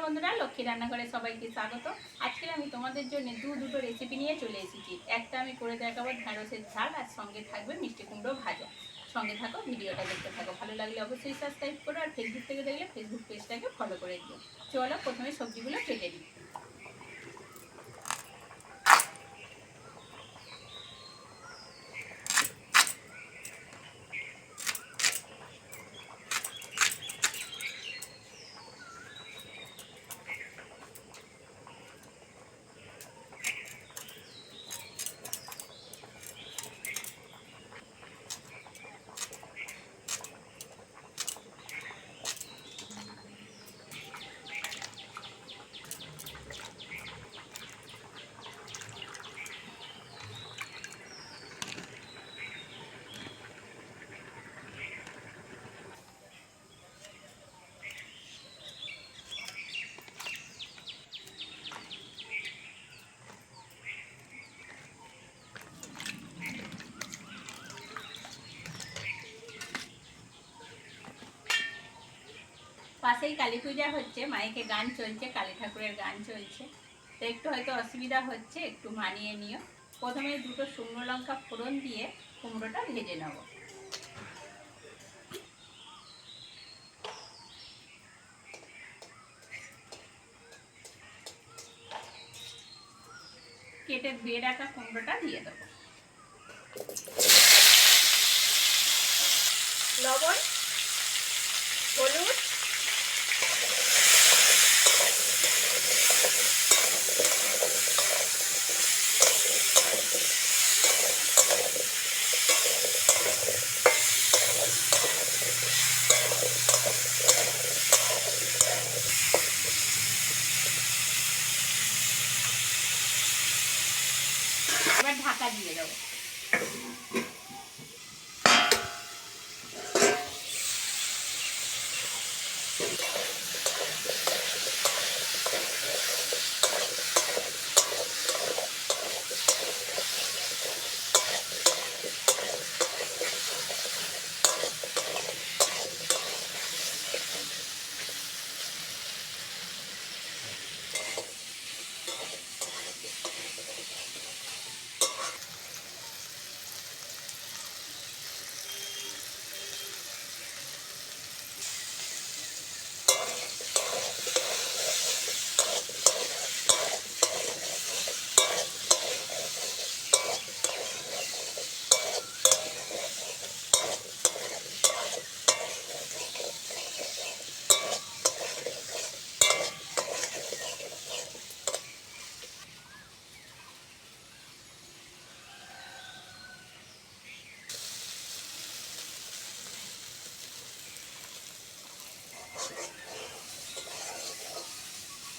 বন্ধুরা, লক্ষ্মী রান্নাঘরে সবাইকে স্বাগত। আজকে আমি তোমাদের জন্য দুটো রেসিপি নিয়ে চলে এসেছি। একটা আমি করে দেখাবো ঢ্যাঁড়সের ঝাল, আর সঙ্গে থাকবে মিষ্টি কুমড়ো ভাজা। সঙ্গে থাকো, ভিডিওটা দেখতে থাকো। ভালো লাগলে অবশ্যই সাবস্ক্রাইব করো, আর ফেসবুক থেকে দেখলে ফেসবুক পেজটাকে ফলো করে দিও। চলো প্রথমে সবজিগুলো কেটে দিই। পাশেই কালী পূজা হচ্ছে, মাইকে গান চলছে, কালী ঠাকুরের গান চলছে, তো একটু হয়তো অসুবিধা হচ্ছে, একটু মানিয়ে নিও। প্রথমে দুটো শুকনো লঙ্কা ফোড়ন দিয়ে কুমড়োটা ভেজে নেব। কেটে ধুয়ে রাখা কুমড়োটা দিয়ে দেবো। লবণ, হলুদ, এবার ঢাকা দিয়ে দেবো।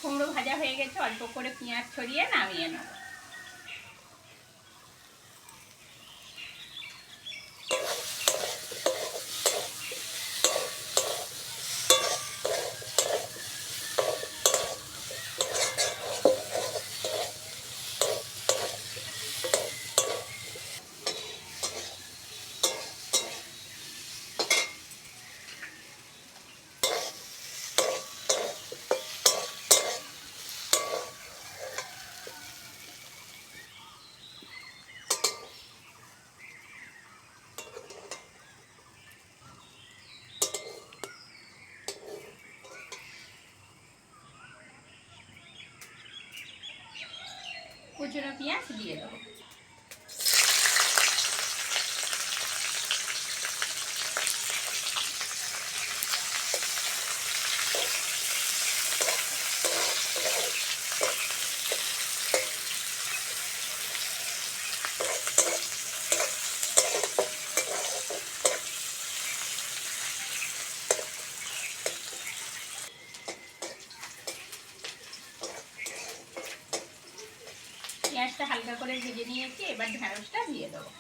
কুমড়ো ভাজা হয়ে গেছে, অল্প করে পেঁয়াজ ছড়িয়ে নামিয়ে নেব। কুচনো পেঁয়াজ দিয়ে দেবো। পেঁয়াজটা হালকা করে ভেজে নিয়েছি, এবার ঢ্যাঁড়সটা দিয়ে দেবো।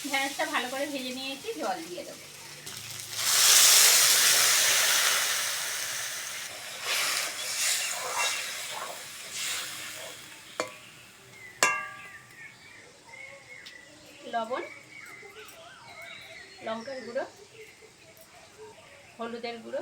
ঢেঁড়সটা ভালো করে ভেজে নিয়েছি, জল দিয়ে দেবো। লবণ, লঙ্কার গুঁড়ো, হলুদের গুঁড়ো,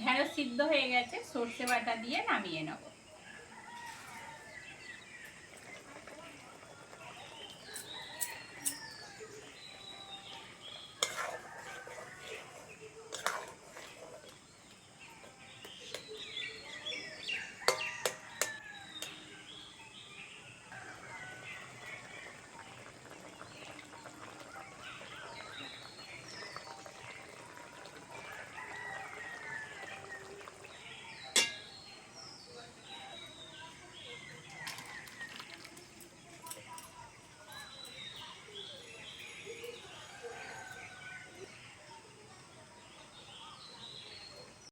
ঢেঁড়স সিদ্ধ হয়ে গেছে, সর্ষে বাটা দিয়ে নামিয়ে নেব।